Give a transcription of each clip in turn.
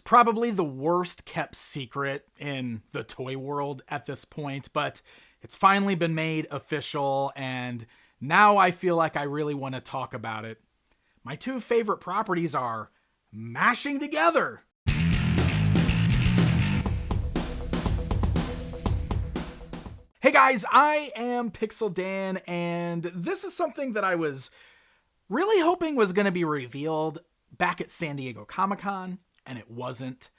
probably the worst kept secret in the toy world at this point, but it's finally been made official, and now I feel like I really want to talk about it. My two favorite properties are mashing together. Hey guys, I am Pixel Dan, and this is something that I was really hoping was going to be revealed back at San Diego Comic-Con, and it wasn't.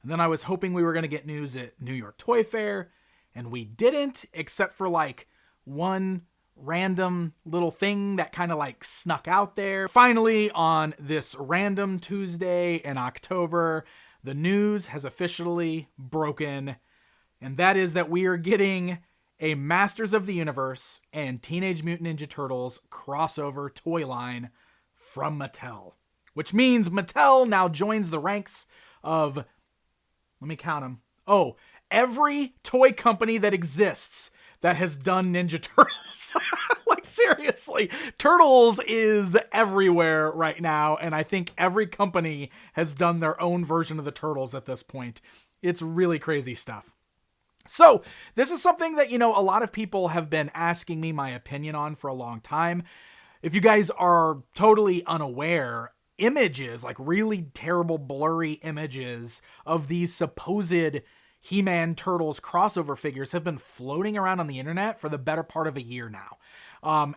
And then I was hoping we were going to get news at New York Toy Fair, and we didn't, except for like one random little thing that kind of like snuck out there. Finally, on this random Tuesday in October, the news has officially broken, and that is that we are getting a Masters of the Universe and Teenage Mutant Ninja Turtles crossover toy line from Mattel. Which means Mattel now joins the ranks of, let me count them. Oh, every toy company that exists that has done Ninja Turtles. Like, seriously, Turtles is everywhere right now, and I think every company has done their own version of the Turtles at this point. It's really crazy stuff. So, this is something that, a lot of people have been asking me my opinion on for a long time. If you guys are totally unaware, images, like really terrible blurry images of these supposed He-Man Turtles crossover figures have been floating around on the internet for the better part of a year now.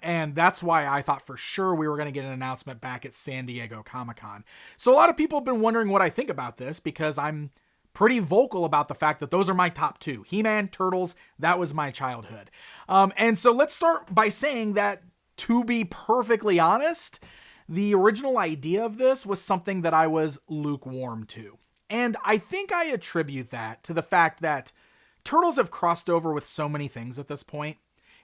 And that's why I thought for sure we were going to get an announcement back at San Diego Comic-Con. So a lot of people have been wondering what I think about this, because I'm pretty vocal about the fact that those are my top two. He-Man, Turtles, that was my childhood. And so let's start by saying that, to be perfectly honest, the original idea of this was something that I was lukewarm to. And I think I attribute that to the fact that Turtles have crossed over with so many things at this point.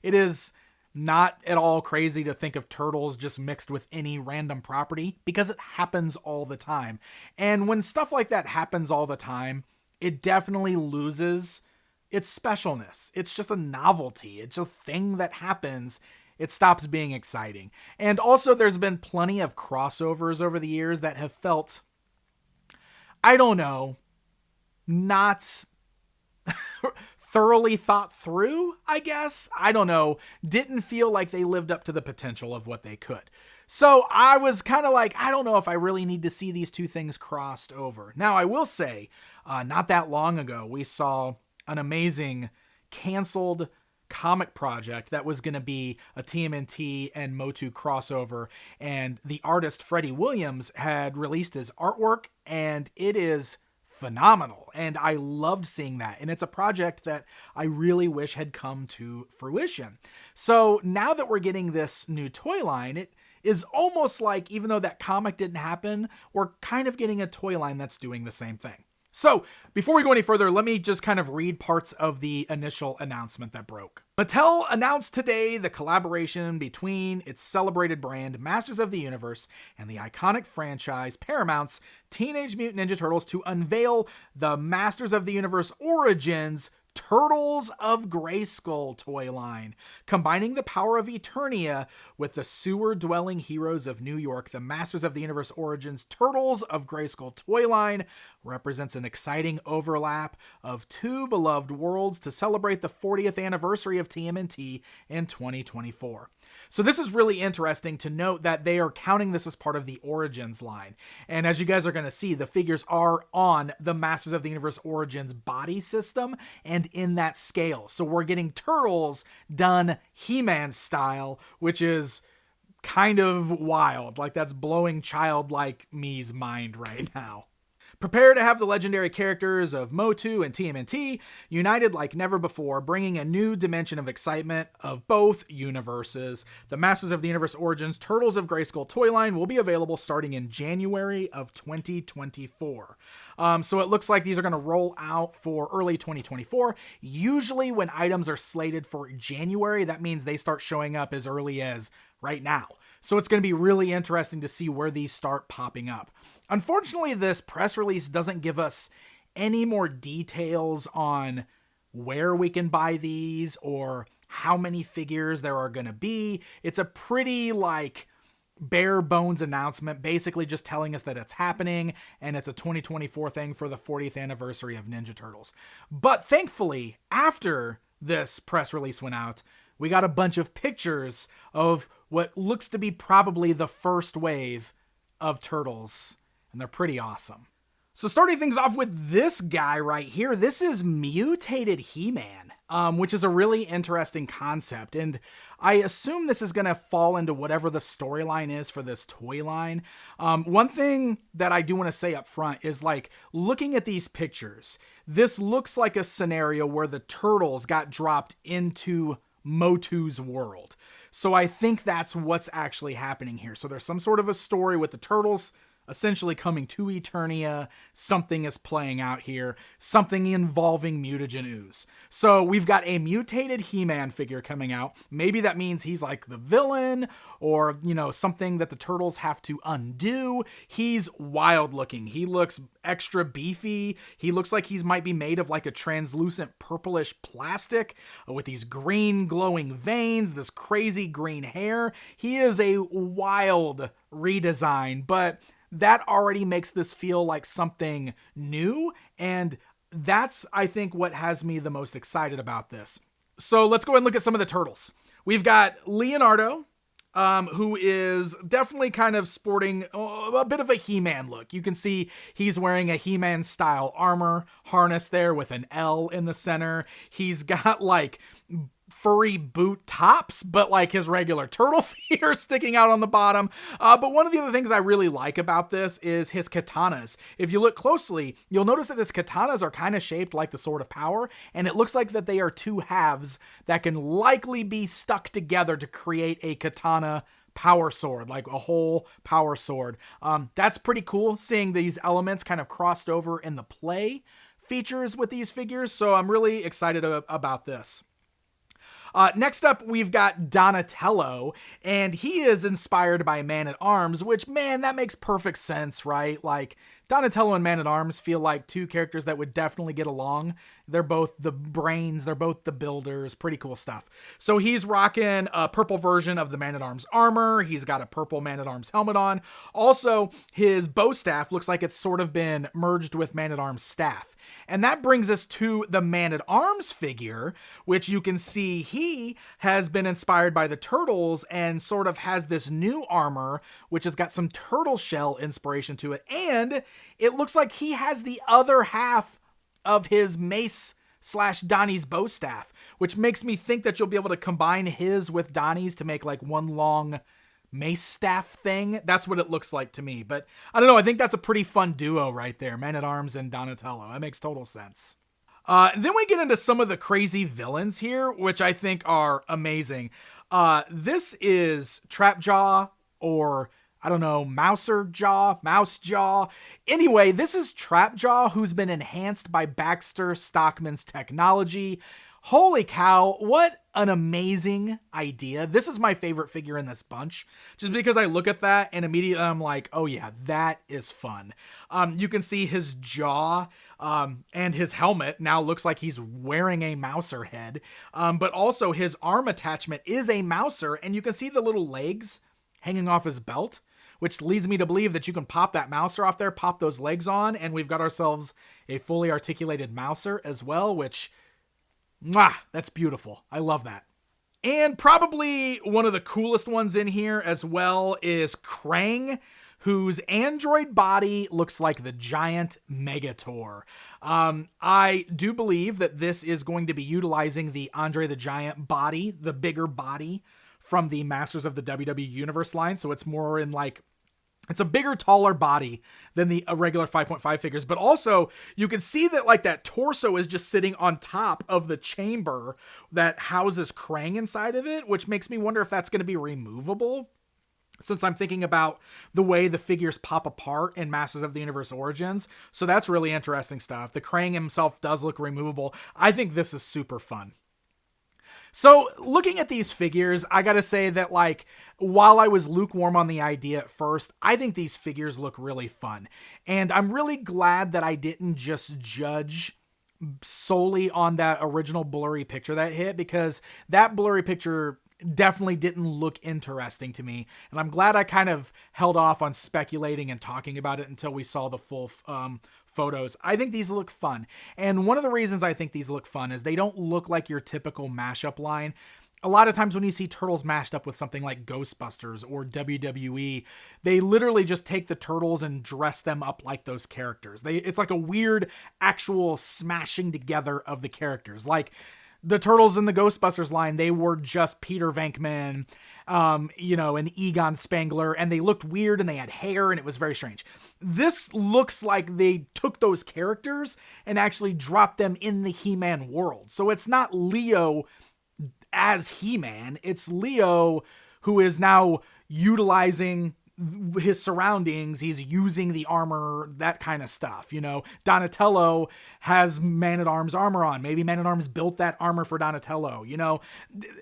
It is not at all crazy to think of Turtles just mixed with any random property, because it happens all the time. And when stuff like that happens all the time, it definitely loses its specialness. It's just a novelty. It's a thing that happens. It stops being exciting. And also, there's been plenty of crossovers over the years that have felt, I don't know, not thoroughly thought through, I guess. I don't know. Didn't feel like they lived up to the potential of what they could. So I was kind of like, I don't know if I really need to see these two things crossed over. Now, I will say, not that long ago, we saw an amazing canceled comic project that was going to be a TMNT and MOTU crossover, and the artist Freddie Williams had released his artwork, and it is phenomenal, and I loved seeing that, and it's a project that I really wish had come to fruition. So now that we're getting this new toy line, it is almost like, even though that comic didn't happen, we're kind of getting a toy line that's doing the same thing. So, before we go any further, let me just kind of read parts of the initial announcement that broke. Mattel announced today the collaboration between its celebrated brand, Masters of the Universe, and the iconic franchise, Paramount's Teenage Mutant Ninja Turtles, to unveil the Masters of the Universe Origins Turtles of Grayskull toy line. Combining the power of Eternia with the sewer-dwelling heroes of New York, the Masters of the Universe Origins Turtles of Grayskull toy line represents an exciting overlap of two beloved worlds to celebrate the 40th anniversary of TMNT in 2024. So this is really interesting to note that they are counting this as part of the Origins line. And as you guys are going to see, the figures are on the Masters of the Universe Origins body system and in that scale. So we're getting Turtles done He-Man style, which is kind of wild. Like, that's blowing childlike me's mind right now. Prepare to have the legendary characters of MOTU and TMNT united like never before, bringing a new dimension of excitement of both universes. The Masters of the Universe Origins Turtles of Grayskull toy line will be available starting in January of 2024. So it looks like these are going to roll out for early 2024. Usually when items are slated for January, that means they start showing up as early as right now. So it's going to be really interesting to see where these start popping up. Unfortunately, this press release doesn't give us any more details on where we can buy these or how many figures there are going to be. It's a pretty, bare bones announcement, basically just telling us that it's happening and it's a 2024 thing for the 40th anniversary of Ninja Turtles. But thankfully, after this press release went out, we got a bunch of pictures of what looks to be probably the first wave of Turtles, and they're pretty awesome. So starting things off with this guy right here, this is mutated He-Man, which is a really interesting concept. And I assume this is going to fall into whatever the storyline is for this toy line. One thing that I do want to say up front is, like, looking at these pictures, this looks like a scenario where the Turtles got dropped into MOTU's world. So I think that's what's actually happening here. So there's some sort of a story with the Turtles essentially coming to Eternia. Something is playing out here, something involving mutagen ooze. So we've got a mutated He-Man figure coming out. Maybe that means he's like the villain, or, you know, something that the Turtles have to undo. He's wild looking. He looks extra beefy. He looks like he might be made of like a translucent purplish plastic with these green glowing veins, this crazy green hair. He is a wild redesign, but that already makes this feel like something new, and that's, I think, what has me the most excited about this. So let's go ahead and look at some of the Turtles. We've got Leonardo, who is definitely kind of sporting a bit of a He-Man look. You can see he's wearing a He-Man style armor harness there with an L in the center. He's got like furry boot tops, but like his regular turtle feet are sticking out on the bottom. But one of the other things I really like about this is his katanas. If you look closely, you'll notice that his katanas are kind of shaped like the Sword of Power, and it looks like that they are two halves that can likely be stuck together to create a katana power sword, like a whole power sword. That's pretty cool, seeing these elements kind of crossed over in the play features with these figures, so I'm really excited about this. Next up, we've got Donatello, and he is inspired by Man-at-Arms, which, man, that makes perfect sense, right? Like, Donatello and Man-at-Arms feel like two characters that would definitely get along. They're both the brains, they're both the builders, pretty cool stuff. So he's rocking a purple version of the Man-at-Arms armor. He's got a purple Man-at-Arms helmet on. Also, his bow staff looks like it's sort of been merged with Man-at-Arms staff. And that brings us to the Man-at-Arms figure, which you can see he has been inspired by the Turtles and sort of has this new armor, which has got some turtle shell inspiration to it. And it looks like he has the other half of his mace / Donnie's bow staff, which makes me think that you'll be able to combine his with Donnie's to make like one long mace staff thing. That's what it looks like to me. But I don't know. I think that's a pretty fun duo right there. Man-at-Arms and Donatello. That makes total sense. Then we get into some of the crazy villains here, which I think are amazing. This is Trapjaw, or I don't know, Mouse Jaw. Anyway, this is Trapjaw, who's been enhanced by Baxter Stockman's technology. Holy cow, what an amazing idea. This is my favorite figure in this bunch, just because I look at that and immediately I'm like, oh yeah, that is fun. You can see his jaw and his helmet now looks like he's wearing a Mouser head, but also his arm attachment is a Mouser, and you can see the little legs hanging off his belt, which leads me to believe that you can pop that Mouser off there, pop those legs on, and we've got ourselves a fully articulated Mouser as well, which, mwah, that's beautiful. I love that. And probably one of the coolest ones in here as well is Krang, whose android body looks like the giant Megator. I do believe that this is going to be utilizing the Andre the Giant body, the bigger body from the Masters of the WWE Universe line. So it's more in like, it's a bigger, taller body than the regular 5.5 figures. But also, you can see that like that torso is just sitting on top of the chamber that houses Krang inside of it, which makes me wonder if that's going to be removable, since I'm thinking about the way the figures pop apart in Masters of the Universe Origins. So that's really interesting stuff. The Krang himself does look removable. I think this is super fun. So looking at these figures, I gotta say that, like, while I was lukewarm on the idea at first, I think these figures look really fun. And I'm really glad that I didn't just judge solely on that original blurry picture that hit, because that blurry picture definitely didn't look interesting to me. And I'm glad I kind of held off on speculating and talking about it until we saw the full photos. I think these look fun. And one of the reasons I think these look fun is they don't look like your typical mashup line. A lot of times when you see Turtles mashed up with something like Ghostbusters or WWE, they literally just take the Turtles and dress them up like those characters. It's like a weird actual smashing together of the characters. Like the Turtles in the Ghostbusters line, they were just Peter Venkman, and Egon Spangler, and they looked weird and they had hair and it was very strange. This looks like they took those characters and actually dropped them in the He-Man world. So it's not Leo as He-Man, it's Leo who is now utilizing his surroundings. He's using the armor, that kind of stuff. Donatello has Man-at-Arms armor on. Maybe Man-at-Arms built that armor for Donatello.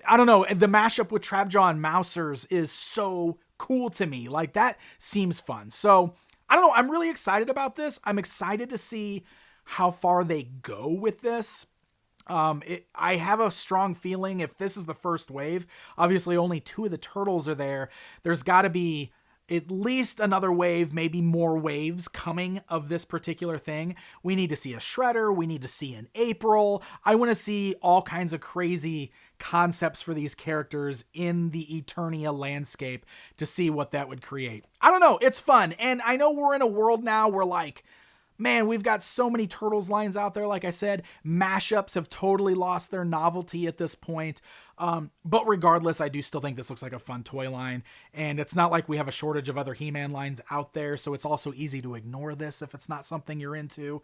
I don't know. The mashup with Trapjaw and Mousers is so cool to me. Like, that seems fun. So I don't know. I'm really excited about this. I'm excited to see how far they go with this. I have a strong feeling if this is the first wave, obviously only 2 of the Turtles are there. There's got to be at least another wave, maybe more waves coming of this particular thing. We need to see a Shredder. We need to see an April. I want to see all kinds of crazy concepts for these characters in the Eternia landscape to see what that would create. I don't know. It's fun. And I know we're in a world now where, like, man, we've got so many Turtles lines out there. Like I said, mashups have totally lost their novelty at this point. But regardless, I do still think this looks like a fun toy line. And it's not like we have a shortage of other He-Man lines out there. So it's also easy to ignore this if it's not something you're into.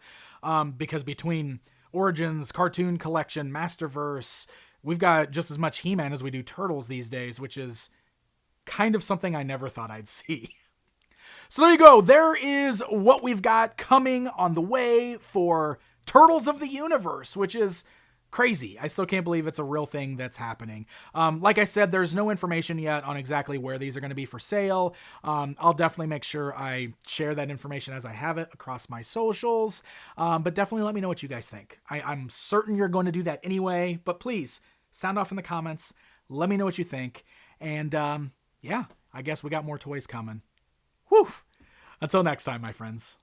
Because between Origins, Cartoon Collection, Masterverse, we've got just as much He-Man as we do Turtles these days, which is kind of something I never thought I'd see. So there you go. There is what we've got coming on the way for Turtles of the Universe, which is crazy. I still can't believe it's a real thing that's happening. Like I said, there's no information yet on exactly where these are going to be for sale. I'll definitely make sure I share that information as I have it across my socials. But definitely let me know what you guys think. I'm certain you're going to do that anyway, but please sound off in the comments. Let me know what you think. And yeah, I guess we got more toys coming. Whew. Until next time, my friends.